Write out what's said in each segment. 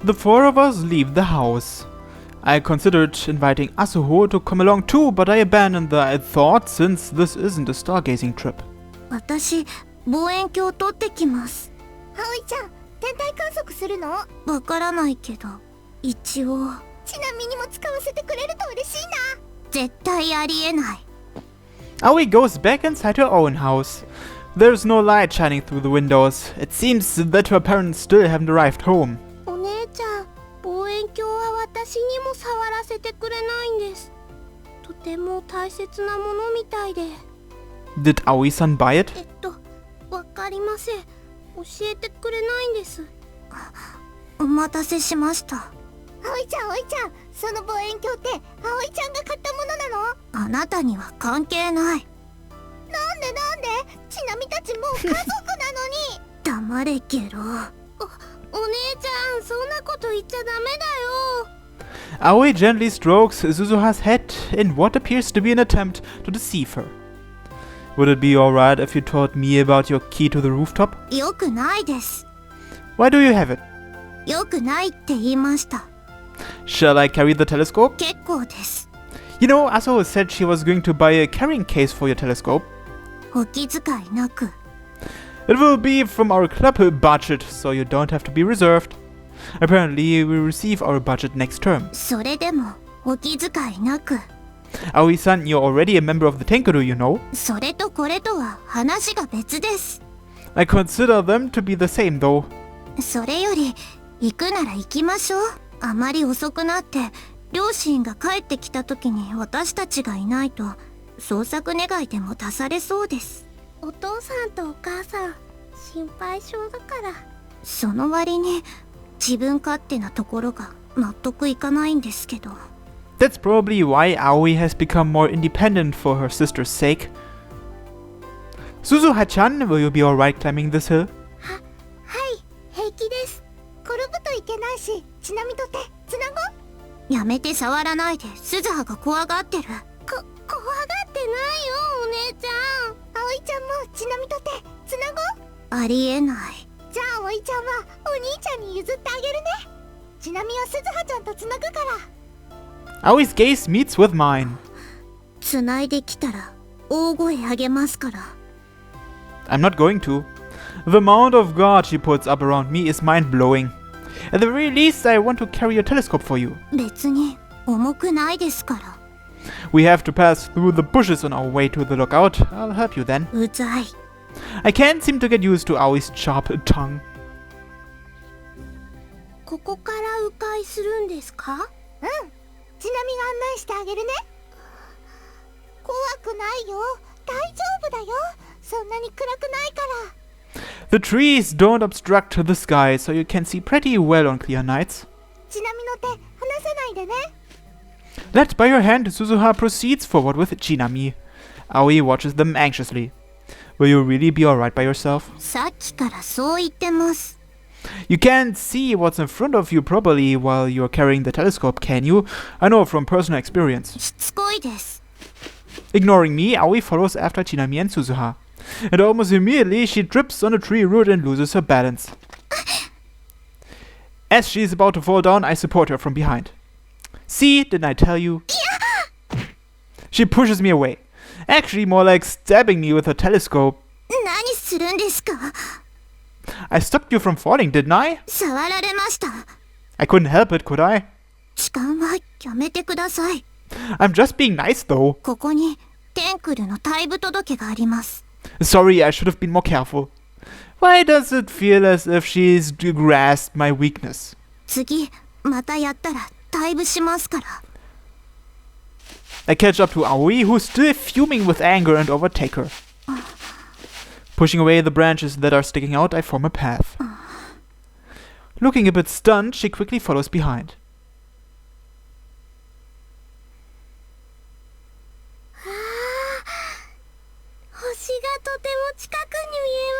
The four of us leave the house. I considered inviting Asuho to come along too, but I abandoned the thought since this isn't a stargazing trip. 私、望遠鏡取ってきます。葵ちゃん、天体観測するの？わからないけど、一応。ちなみにも使わせてくれると嬉しいな。絶対ありえない。Aoi goes back inside her own house. There's no light shining through the windows. It seems that her parents still haven't arrived home. お姉ちゃん、望遠鏡は私にも触らせてくれないんです。とても大切なものみたいで。Did Aoi-san buy it? わかりません。教えてくれないんです。お待たせしました。葵ちゃん、その望遠鏡って葵ちゃんが買ったものなの？あなたには関係ない。なんでちなみたちもう家族なのに。黙れゲロ。お姉ちゃん、そんなこと言っちゃダメだよ。Aoi gently strokes Suzuha's head in what appears to be an attempt to deceive her. Would it be alright if you told me about your key to the rooftop? よくないです。 Why do you have it? よくないって言いました。 Shall I carry the telescope? 結構です。 You know, Asuho said she was going to buy a carrying case for your telescope. お気遣いなく。 It will be from our club budget, so you don't have to be reserved. Apparently, we receive our budget next term. それでもお気遣いなく。 Aoi-san, you're already a member of the Tenkaru, you know. それとこれとは話が別です。 I consider them to be the same, though. それより行くなら行きましょう。あまり遅くなって両親が帰ってきた時に私たちがいないと捜索願いでも出されそうです。お父さんとお母さん心配性だから。その割に自分勝手なところが納得いかないんですけど。 That's probably why Aoi has become more independent for her sister's sake. Suzuha-chan, will you be alright climbing this hill? はい、平気です。転ぶといけないし、ちなみと手つなごう。やめて触らないで。鈴葉が怖がってる。怖がってないよ、お姉ちゃん。葵ちゃんもちなみと手つなごう。ありえない。じゃあ葵ちゃんはお兄ちゃんに譲ってあげるね。ちなみは鈴葉ちゃんとつなぐから。Aoi's gaze meets with mine. つないできたら大声あげますから。 I'm not going to. The amount of guard she puts up around me is mind-blowing. At the very least, I want to carry a telescope for you. 別に重くないですから。 We have to pass through the bushes on our way to the lookout. I'll help you then. うざい。 I can't seem to get used to Aoi's sharp tongue. ここから迂回するんですか？うん。ちなみが案内してあげるね。怖くないよ。大丈夫だよ。そんなに暗くないから。The trees don't obstruct the sky, so you can see pretty well on clear nights. ちなみの手、離さないでね。Led by her hand, Suzuha proceeds forward with Chinami. Aoi watches them anxiously. Will you really be alright by yourself? さっきからそう言ってます。 You can't see what's in front of you properly while you're carrying the telescope, can you? I know from personal experience. しつこいです。 Ignoring me, Aoi follows after Chinami and Suzuha. And almost immediately, she trips on a tree root and loses her balance. As she is about to fall down, I support her from behind. See, didn't I tell you? She pushes me away. Actually, more like stabbing me with her telescope. 何するんですか？ I stopped you from falling, didn't I? 触られました。 I couldn't help it, could I? 痴漢はやめてください。 I'm just being nice, though. ここにテンクルの退部届があります。 Sorry, I should have been more careful. Why does it feel as if she's grasped my weakness? 次、またやったら退部しますから。 I catch up to Aoi, who's still fuming with anger, and overtake her. Pushing away the branches that are sticking out, I form a path. Looking a bit stunned, she quickly follows behind. 星がとても近くに見え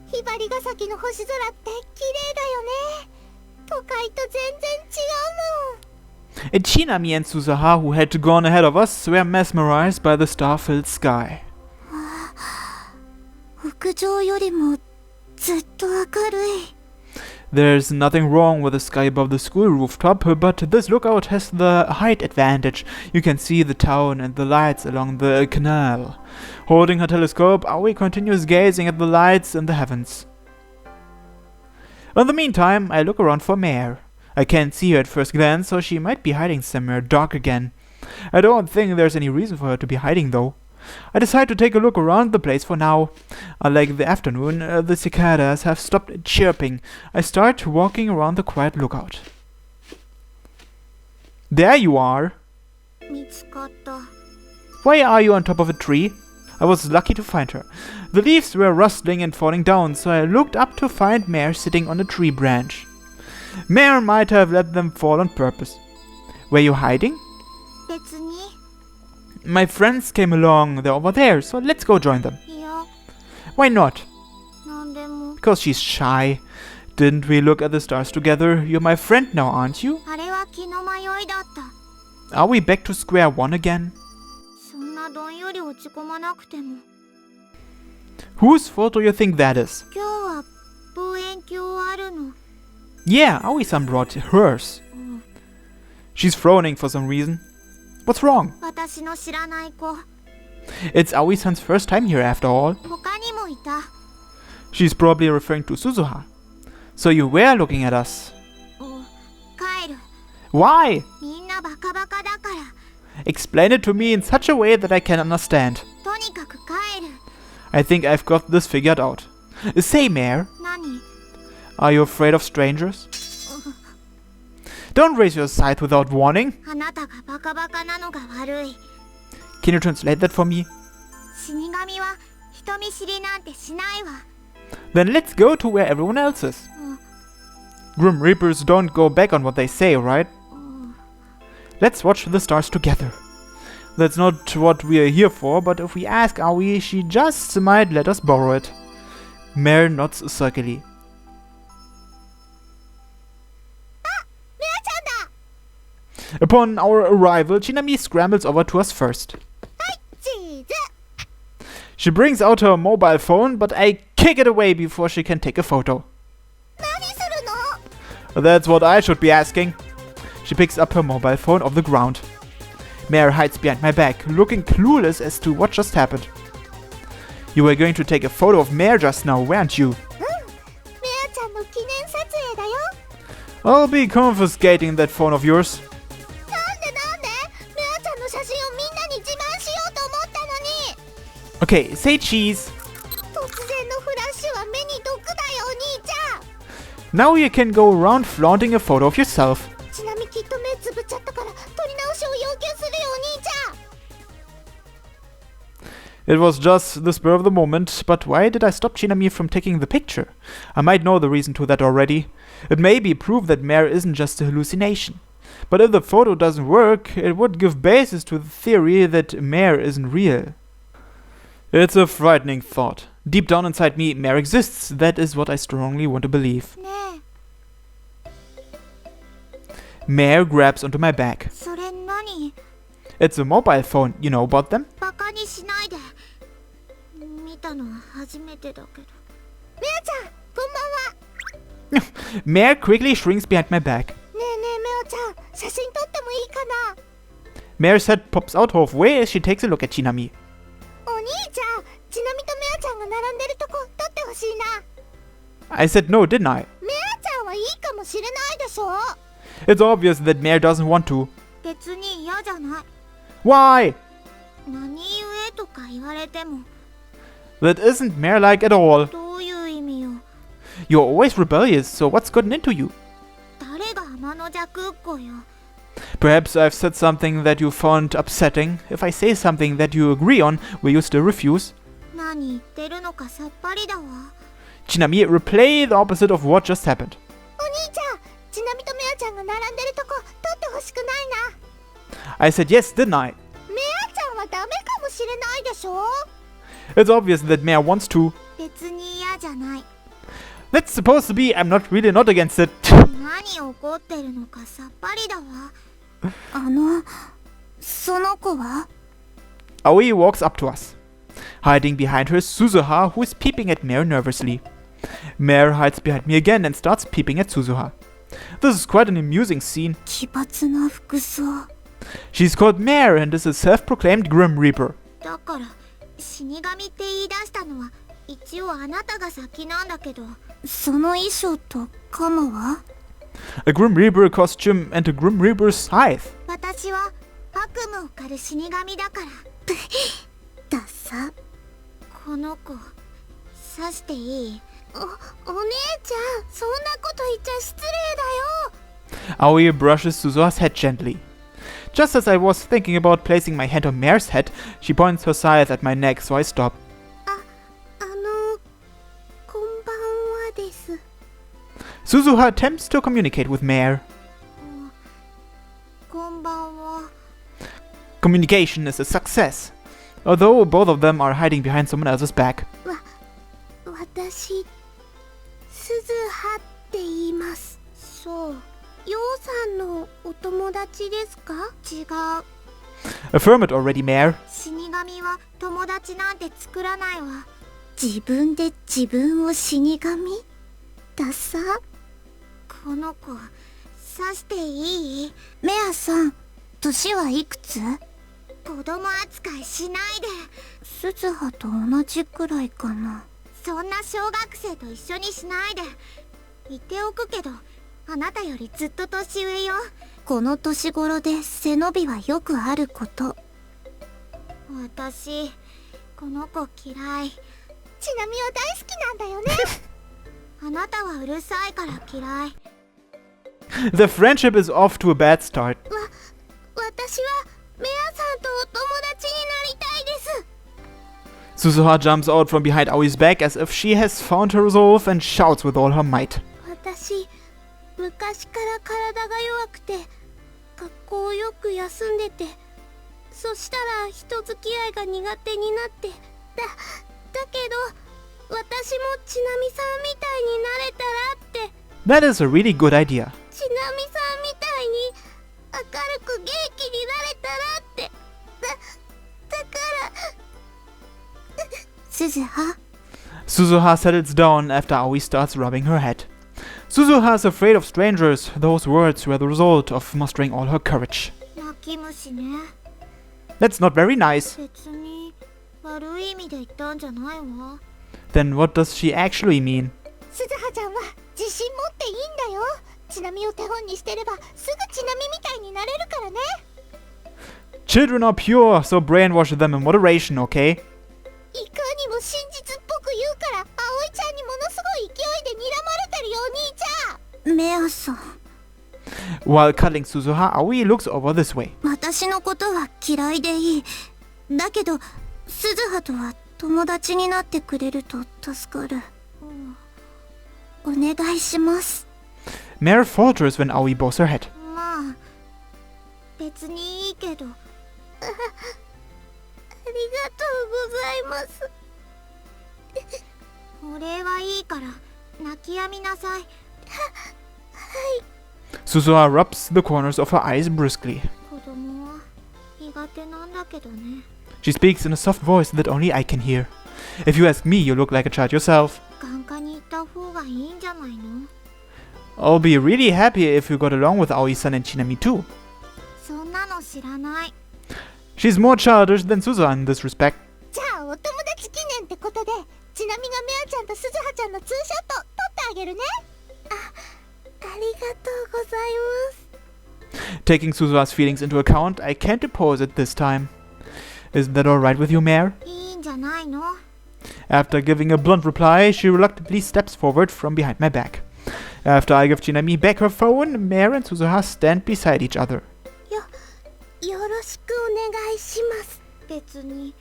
ます。ひばりが崎の星空って綺麗だよね。都会と全然違うもん。Chinami and Suzuha, who had gone ahead of us, were mesmerized by the star-filled sky. 屋上よりもずっと明るい。There's nothing wrong with the sky above the school rooftop, but this lookout has the height advantage. You can see the town and the lights along the canal. Holding her telescope, Aoi continues gazing at the lights in the heavens. In the meantime, I look around for Mare. I can't see her at first glance, so she might be hiding somewhere dark again. I don't think there's any reason for her to be hiding though. I decide to take a look around the place for now. Unlike the afternoon, the cicadas have stopped chirping. I start walking around the quiet lookout. There you are! 見つかった。 Why are you on top of a tree? I was lucky to find her. The leaves were rustling and falling down, so I looked up to find Mare sitting on a tree branch. Mare might have let them fall on purpose. Were you hiding? 別に。 My friends came along. They're over there, so let's go join them. いや、 Why not? なんでも。 Because she's shy. Didn't we look at the stars together? You're my friend now, aren't you? あれは気の迷いだった。 Are we back to square one again? そんなどんより落ち込まなくても。 Whose fault do you think that is? 今日は望遠鏡あるの。 Yeah, Aoi-san brought hers. うん。 She's frowning for some reason. What's wrong? 私の知らない子。 It's Aoi-san's first time here after all. 他にもいた。 She's probably referring to Suzuha. So you were looking at us. うん。帰る。 Why? みんなバカバカだから。 Explain it to me in such a way that I can understand. とにかく帰る。 I think I've got this figured out. Say, Mare, 何？ are you afraid of strangers? Don't raise your scythe without warning. あなたがバカバカなのが悪い。 Can you translate that for me? 死神は人見知りなんてしないわ。 Then let's go to where everyone else is. うん。 Grim Reapers don't go back on what they say, right? うん。 Let's watch the stars together. That's not what we're here for, but if we ask Aoi, she just might let us borrow it. Mare nods sulkily. メアちゃんだ。 Upon our arrival, Chinami scrambles over to us first. チーズ。 She brings out her mobile phone, but I kick it away before she can take a photo. 何するの？ That's what I should be asking. She picks up her mobile phone off the ground. Mare hides behind my back, looking clueless as to what just happened. You were going to take a photo of Mare just now, weren't you? メアちゃんの記念撮影だよ。 I'll be confiscating that phone of yours. なんでメアちゃんの写真をみんなに自慢しようと思ったのに。 Okay, say cheese. 突然のフラッシュは目に毒だよお兄ちゃん。 Now you can go around flaunting a photo of yourself. ちなみにきっと目つぶっちゃったから撮り直しを要求するよお兄ちゃん。 It was just the spur of the moment, but why did I stop Chinami from taking the picture? I might know the reason to that already. It may be proof that Mare isn't just a hallucination. But if the photo doesn't work, it would give basis to the theory that Mare isn't real. It's a frightening thought. Deep down inside me, Mare exists. That is what I strongly want to believe. ね Mare grabs onto my back. え、それ何？ It's a mobile phone. You know about them? バカにしないで。見たのは初めてだけど。メアちゃんこんばんは。 Mare quickly shrinks behind my back. ねえメアちゃん写真撮ってもいいかな。 Mare's head pops out halfway as she takes a look at Chinami. お兄ちゃんちなみとメアちゃんが並んでるとこ撮ってほしいな。 I said no, didn't I? メアちゃんはいいかもしれないでしょ。 It's obvious that Mare doesn't want to. 別に嫌じゃない。 Why? 何故とか言われても。 That isn't Mare-like at all. どういう意味よ。 You're always rebellious, so what's gotten into you? 誰が天の弱っ子よ。 Perhaps I've said something that you found upsetting. If I say something that you agree on, will you still refuse? 何言ってるのかさっぱりだわ。 Chinami, replay the opposite of what just happened. お兄ちゃんちなみとメアちゃんが並んでるとこ撮ってほしくないな。 I said yes, didn't I? メアちゃんはダメかもしれないでしょ。 It's obvious that Mare wants to. 別に嫌じゃない。 That's supposed to be I'm not really not against it. 何怒ってるのかさっぱりだわ。その子は Aoi walks up to us. Hiding behind her is Suzuha, who is peeping at Mare nervously. Mare hides behind me again and starts peeping at Suzuha. This is quite an amusing scene. 奇抜な服装 She's called Mare and is a self-proclaimed Grim Reaper. だから死神って言い出したのは一応あなたが先なんだけどその衣装とカモは A Grim Reaper costume and a Grim Reaper scythe. 私は悪夢を狩る死神だからダサこの子刺していいお姉ちゃんそんなこと言っちゃ失礼だよ Aoi brushes Suzuha's head gently. Just as I was thinking about placing my hand on Mare's head, she points her scythe at my neck, so I stop. こんばんはです Suzuha attempts to communicate with Mare. こんばんは Communication is a success, although both of them are hiding behind someone else's back. 私鈴葉って言いますそうヨウさんのお友達ですか違う Affirm it already, Mare. 死神は友達なんて作らないわ自分で自分を死神ダサこの子刺していいメアさん年はいくつ子供扱いしないで鈴葉と同じくらいかなそんな小学生と一緒にしないで言っておくけどあなたよりずっと年上よこの年頃で背伸びはよくあること私この子嫌いちなみは大好きなんだよねあなたはうるさいから嫌い The friendship is off to a bad start. 私はメアさんとお友達になりたいです Suzuha jumps out from behind Aoi's back as if she has found her resolve and shouts with all her might. 私昔から体が弱くて学校をよく休んでてそしたら人付き合いが苦手になってだけど私もちなみさんみたいになれたらって That is a really good idea. ちなみさんみたいに明るく元気になれたらってだから鈴葉 Suzuha settles down after Aoi starts rubbing her head. Suzuha is afraid of strangers. Those words were the result of mustering all her courage. 泣き虫ね That's not very nice. 別に悪い意味で言ったんじゃないわ Then what does she actually mean? 鈴葉ちゃんは自信持っていいんだよちなみを手本にしてればすぐちなみみたいになれるからね Children are pure, so brainwash them in moderation, okay? いかにも真実っぽく言うから葵ちゃんにものすごい勢いで睨まれてるよお兄ちゃんメアさん While cuddling Suzuha, Aoi looks over this way. 私のことは嫌いでいいだけど鈴葉とは友達になってくれると助かる、お願いします Mare falters when Aoi bows her head. まあ別にいいけどありがとうございますお礼はいいから泣き止みなさいはい Suzuha rubs the corners of her eyes briskly. 子供は苦手なんだけどね She speaks in a soft voice that only I can hear. If you ask me, you look like a child yourself. 眼科に行った方がいいんじゃないの I'll be really happy if you got along with Aoi-san and Chinami too. そんなの知らない She's more childish than Suzuha in this respect. じゃあお友達記念ってことでちなみがメアちゃんと鈴葉ちゃんのツーショット撮ってあげるねありがとうございます Taking Suzuha's feelings into account, I can't oppose it this time. Isn't that alright with you, Mare? いいんじゃないの After giving a blunt reply, she reluctantly steps forward from behind my back. After I give Chinami back her phone, Mare and Suzuha stand beside each other. よろしくお願いします別に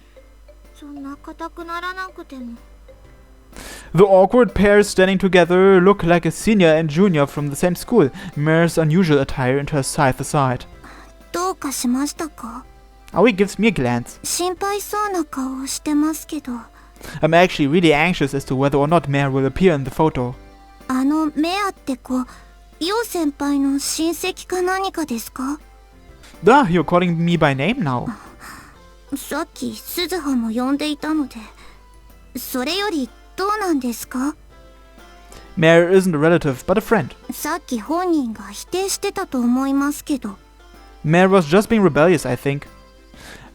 そんな硬くならなくても The awkward pairs standing together look like a senior and junior from the same school, Mare's unusual attire and her scythe aside. どうかしましたか Aoi gives me a glance. 心配そうな顔をしてますけど I'm actually really anxious as to whether or not Mare will appear in the photo. メアって子ヨウ先輩の親戚か何かですか Ah, you're calling me by name now. さっき鈴葉も呼んでいたのでそれよりどうなんですか Mare isn't a relative, but a friend. さっき本人が否定してたと思いますけど。 Mare was just being rebellious, I think.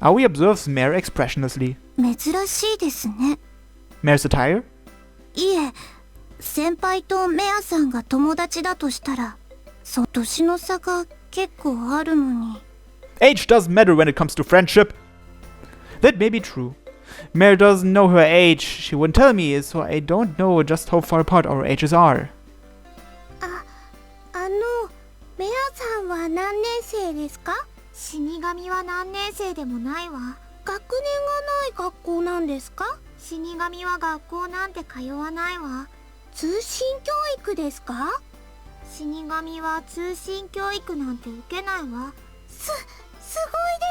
Aoi observes Mare expressionlessly. 珍しいですね。 Mare's attire? いえ、先輩とメアさんが友達だとしたら、年の差が結構あるのに。 Age doesn't matter when it comes to friendship. That may be true. Mare doesn't know her age. She wouldn't tell me, so I don't know just how far apart our ages are. メアさんは何年生ですか？死神は何年生でもないわ。学年がない学校なんですか？死神は学校なんて通わないわ。通信教育ですか？死神は通信教育なんて受けないわ。すごい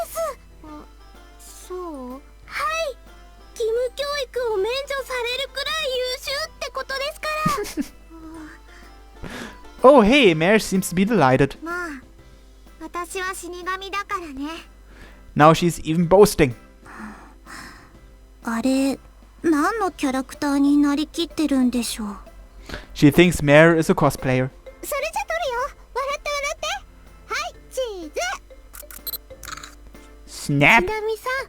です。そう？はい。義務教育を免除されるくらい優秀ってことですから。Oh, hey, Mare seems to be delighted. まあ、私は死神だからね。 Now she's even boasting. あれ、何のキャラクターになりきってるんでしょう。 She thinks Mare is a cosplayer. それじゃ撮るよ。笑って笑って。はい、チーズ。 Snap! 死神さん、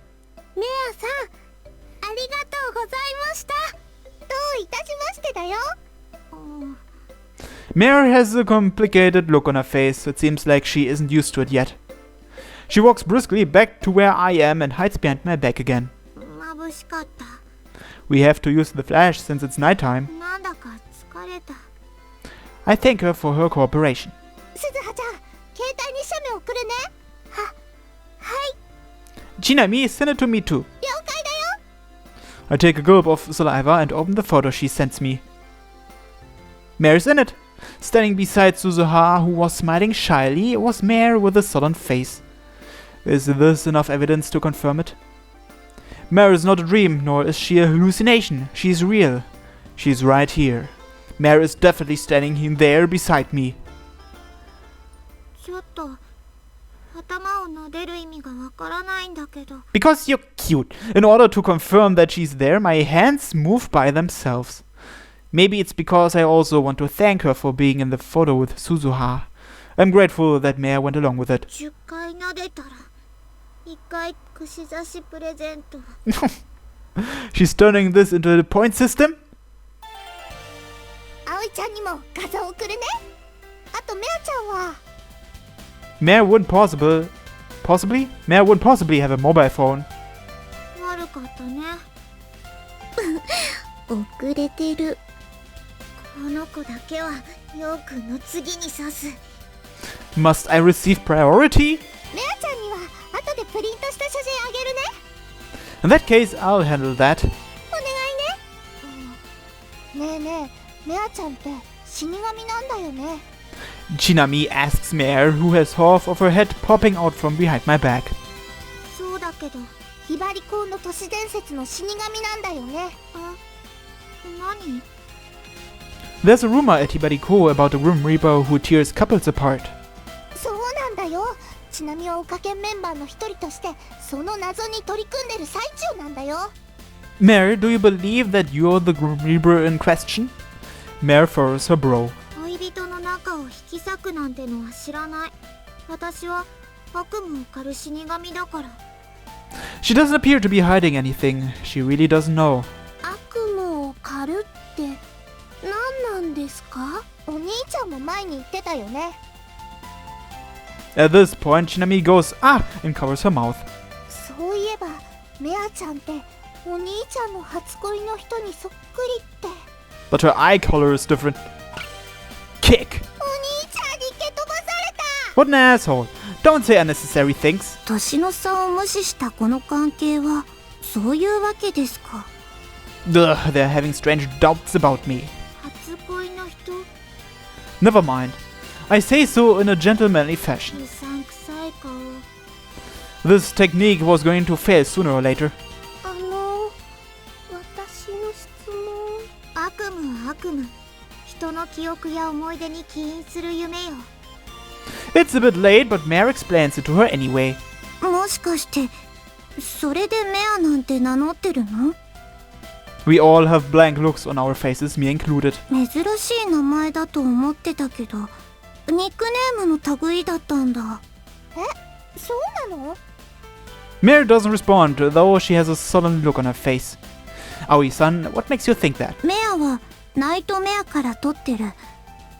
メアさん、ありがとうございました。どういたしましてだよ。Mare has a complicated look on her face. It seems like she isn't used to it yet. She walks briskly back to where I am and hides behind my back again. 眩しかった。 We have to use the flash since it's nighttime. なんだか疲れた。 I thank her for her cooperation. 鈴葉ちゃん、携帯に写メ送るね。はい。 Chinami, send it to me too. 了解だよ。 I take a gulp of saliva and open the photo she sends me. Mare's in it. Standing beside Suzuha, who was smiling shyly, was Mare with a sullen face. Is this enough evidence to confirm it? Mare is not a dream, nor is she a hallucination. She's real. She's right here. Mare is definitely standing there beside me. ちょっと頭を撫でる意味がわからないんだけど。 Because you're cute. In order to confirm that she's there, my hands move by themselves. Maybe it's because I also want to thank her for being in the photo with Suzuha. I'm grateful that Mare went along with it. 10回撫でたら1回串刺しプレゼント。 She's turning this into a point system? 葵ちゃんにも画像送るね。あとメアちゃんは Mare wouldn't possibly have a mobile phone. 悪かったね。遅れてる。この子だけはヨウくんの次に刺す。 Must I receive priority? メアちゃんには後でプリントした写真あげるね。 In that case, I'll handle that. お願いね。ねえねえ、メアちゃんって死神なんだよね。 Chinami asks Mare, who has half of her head popping out from behind my back. そうだけど、ひばり校の都市伝説の死神なんだよね。何？ There's a rumor at Hibariko about a Grim Reaper who tears couples apart. そうなんだよ。ちなみに追加研メンバーの一人としてその謎に取り組んでる最中なんだよ。 Mare, do you believe that you're the Grim Reaper in question? Mare furrows her brow. 恋人の中を引き裂くなんてのは知らない。私は悪夢を狩る死神だから。 She doesn't appear to be hiding anything. She really doesn't know. 悪夢を狩るって何なんですか？お兄ちゃんも前に言ってたよね。 At this point, Chinami goes, ah, and covers her mouth. そういえばメアちゃんってお兄ちゃんの初恋の人にそっくりって。 But her eye color is different. Kick! お兄ちゃんに蹴飛ばされた。 What an asshole. Don't say unnecessary things. 年の差を無視したこの関係はそういうわけですか。 Ugh, they're having strange doubts about me. 初恋の人？ Never mind. I say so in a gentlemanly fashion. うさんくさい顔。 This technique was going to fail sooner or later. 私の質問。悪夢は悪夢。人の記憶や思い出に起因する夢よ。 It's a bit late, but Mare explains it to her anyway. もしかしてそれでメアなんて名乗ってるの？ We all have blank looks on our faces, me included. 珍しい名前だと思ってたけど、ニックネームの類だったんだ。そうなの？ Mare doesn't respond, though she has a sullen look on her face. Aoi-san, what makes you think that? メアはナイトメアから取ってる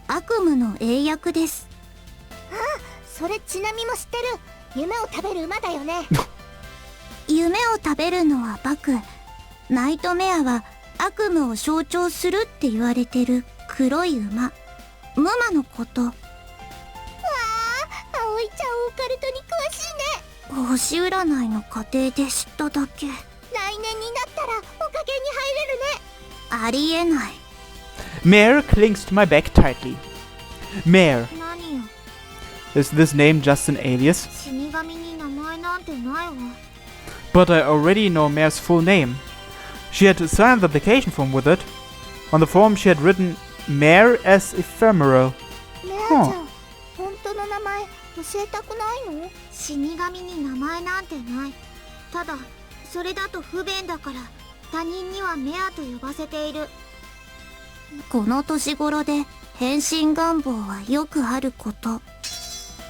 悪夢の英訳です。それちなみも知ってる。夢を食べる馬だよね。夢を食べるのはバク、ナイトメアは悪夢を象徴するって言われてる黒い馬、ムマのこと。わあ、葵ちゃんオカルトに詳しいね。星占いの過程で知っただけ。来年になったらおかげに入れるね。ありえない。 Mare clings to my back tightly. Mare, 何よ。 is this name just an alias? 死神に名前なんてないわ。 But I already know Mare's full name. She had signed the application form with it. On the form she had written Mare as ephemeral. メアちゃん、本当の名前教えたくないの？死神に名前なんてない。ただそれだと不便だから他人にはメアと呼ばせている。この年頃で変身願望はよくあること。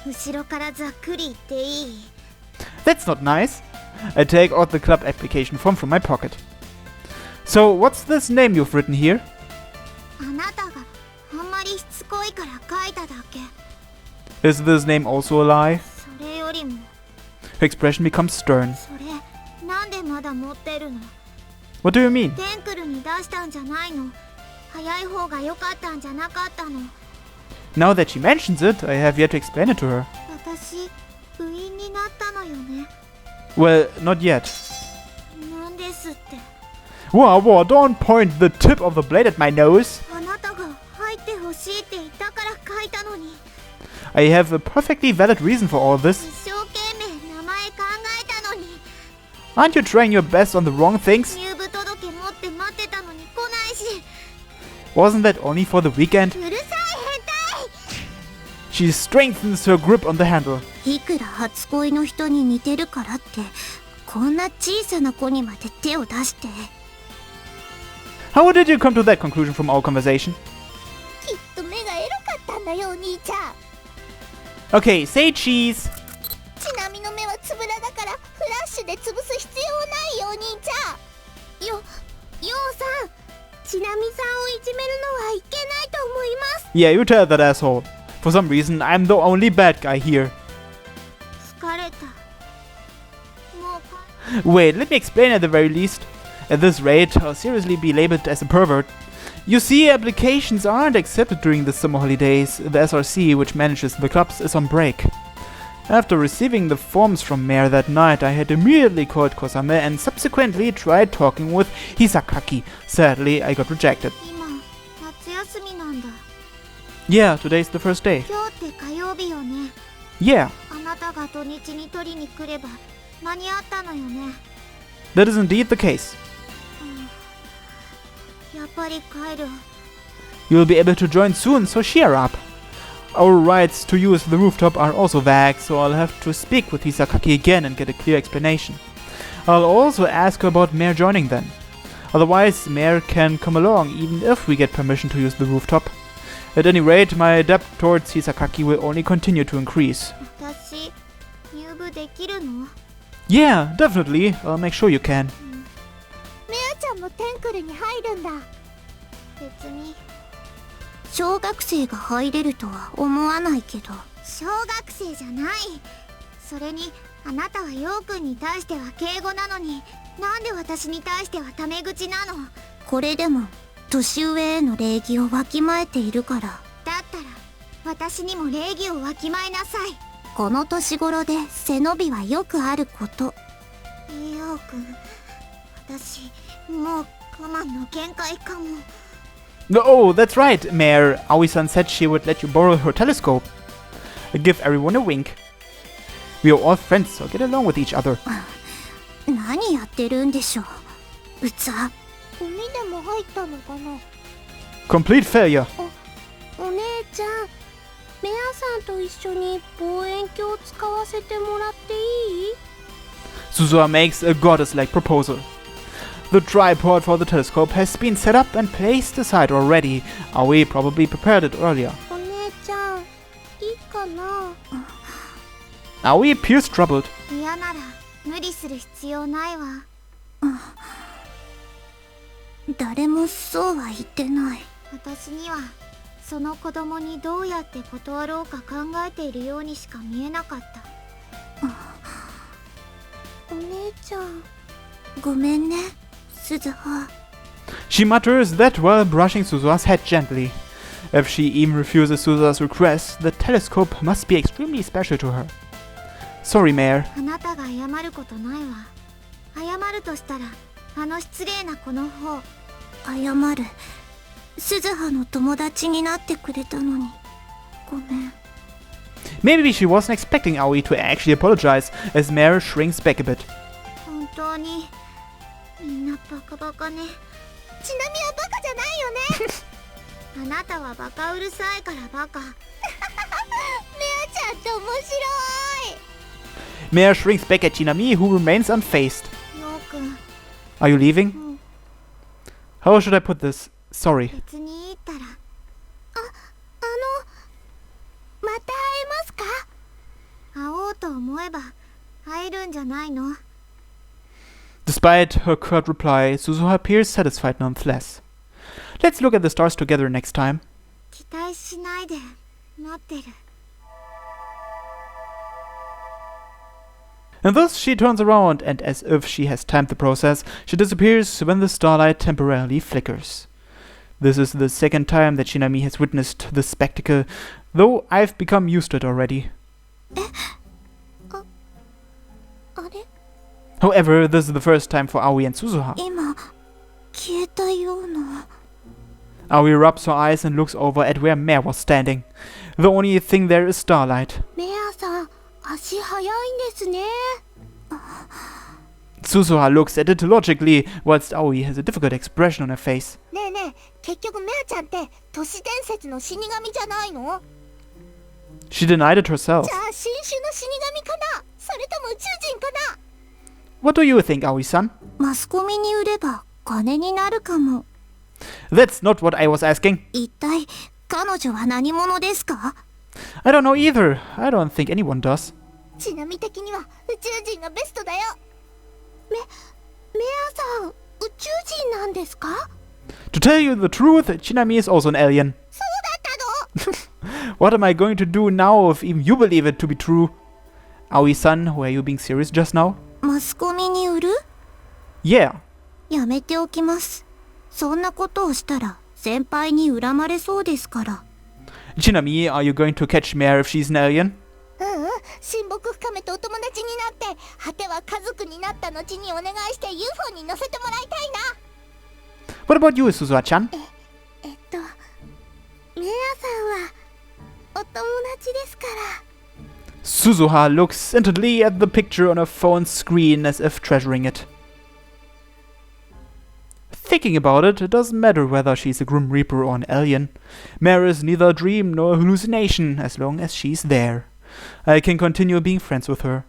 後ろからざっくり言っていい？ That's not nice. I take out the club application form from my pocket. So, what's this name you've written here? あなたがあんまりしつこいから書いただけ。 Is this name also a lie? それよりも Her expression becomes stern. それなんでまだ持ってるの？ What do you mean? テンクルに出したんじゃないの？早い方が良かったんじゃなかったの？ Now that she mentions it, I have yet to explain it to her. 私部員になったのよね。 Well, not yet. なんですって。 Whoa, whoa, don't point the tip of the blade at my nose. あなたが入ってほしいって言ったから書いたのに。 I have a perfectly valid reason for all 一 this. 生懸命名前考えたのに。 Aren't you trying your best on the wrong things? 入部届持って待ってたのに来ないし。 Wasn't that only for the weekend? うるさい変態。 She strengthens her grip on the handle. いくら初恋の人に似てるからってこんな小さな子にまで手を出して。 How did you come to that conclusion from our conversation? きっと目がエロかったんだよお兄ちゃん。 Okay, say cheese. ちなみの目はつぶらだからフラッシュで潰す必要ないよお兄ちゃん。ようさん、ちなみさんをいじめるのはいけないと思います。 Yeah, you tell that asshole. For some reason, I'm the only bad guy here. 疲れた。もう Wait, let me explain at the very least. At this rate, I'll seriously be labeled as a pervert. You see, applications aren't accepted during the summer holidays. The SRC, which manages the clubs, is on break. After receiving the forms from Mare that night, I had immediately called Kosame and subsequently tried talking with Hisakaki. Sadly, I got rejected. 今夏休みなんだ。 Yeah, today's the first day. 今日って火曜日よね。 Yeah, あなたが土日に取りに来れば間に合ったのよね。 that is indeed the case. やっぱり帰る。 You'll be able to join soon, so cheer up. Our rights to use the rooftop are also vague, so I'll have to speak with Hisakaki again and get a clear explanation. I'll also ask her about Mare joining then. Otherwise, Mare can come along even if we get permission to use the rooftop. At any rate, my debt towards Hisakaki will only continue to increase. 私入部できるの？ Yeah, definitely. I'll make sure you can. メアちゃんもテンクルに入るんだ。別に。小学生が入れるとは思わないけど。小学生じゃない。それにあなたはヨウくんに対しては敬語なのに、なんで私に対してはタメ口なの？これでも年上への礼儀をわきまえているから。だったら私にも礼儀をわきまえなさい。この年頃で背伸びはよくあること。ヨウくん、私もう我慢の限界かも。 Oh, that's right, Mare. Aoi-san said she would let you borrow her telescope. Give everyone a wink. We are all friends, so get along with each other. 何やってるんでしょう。うざ。ゴミでも入ったのかな。 Complete failure. お姉ちゃん、メアさんと一緒に望遠鏡を使わせてもらっていい？ Susua makes a goddess-like proposal. The tripod for the telescope has been set up and placed aside already. Aoi probably prepared it earlier. お姉ちゃんいいかな。 Aoi appears troubled. 嫌なら無理する必要ないわ。誰もそうは言ってない。私にはその子供にどうやって断ろうか考えているようにしか見えなかった。お姉ちゃん。ごめんね、鈴葉。 She mutters that while brushing Suzuha's head gently. If she even refuses Suzuha's request, the telescope must be extremely special to her. Sorry, Mayor. あなたが謝ることないわ。謝るとしたらあの失礼な子の方。謝る。鈴葉の友達になってくれたのに。ごめん。 Maybe she wasn't expecting Aoi to actually apologize, as Mayor shrinks back a bit. 本当にみんなバカバカね。ちなみはバカじゃないよね。あなたはバカうるさいからバカ。メアちゃんって面白い。 Mayor shrinks back at Chinami, who remains unfazed. ようくん。 Are you leaving? How should I put this? Sorry. 別にいいったら。また会えますか？会おうと思えば会えるんじゃないの？ Despite her curt reply, Suzuha appears satisfied nonetheless. Let's look at the stars together next time. 期待しないで待ってる。 And thus she turns around, and as if she has timed the process, she disappears when the starlight temporarily flickers. This is the second time that Shinami has witnessed this spectacle, though I've become used to it already. あれ？ However, this is the first time for Aoi and Suzuha. 今、消えたような。 Aoi rubs her eyes and looks over at where Mare was standing. The only thing there is starlight. メアさん、足早いんですね。 Suzuha looks at it logically, whilst Aoi has a difficult expression on her face. ねえねえ、結局メアちゃんって都市伝説の死神じゃないの？ She denied it herself. じゃあ新種の死神かな？それとも宇宙人かな？ What do you think, Aoi-san? マスコミに売れば金になるかも。 That's not what I was asking. 一体彼女は何者ですか？ I don't know either. I don't think anyone does. ちなみ的には宇宙人がベストだよ。メアさん、宇宙人なんですか？ To tell you the truth, Chinami is also an alien. そうだったの？ What am I going to do now if even you believe it to be true? Aoi-san, were you being serious just now? マスコミに売る？ Yeah. やめておきます。そんなことをしたら先輩に恨まれそうですから。 Chinami, are you going to catch Mare if she's an alien? 親睦深めてお友達になって果ては家族になった後にお願いして UFO に乗せてもらいたいな。 What about you, Suzuha-chan? メアさんはお友達ですから。 Suzuha looks intently at the picture on her phone's screen as if treasuring it. Thinking about it, it doesn't matter whether she's a Grim Reaper or an alien. Mare is neither a dream nor a hallucination as long as she's there. I can continue being friends with her.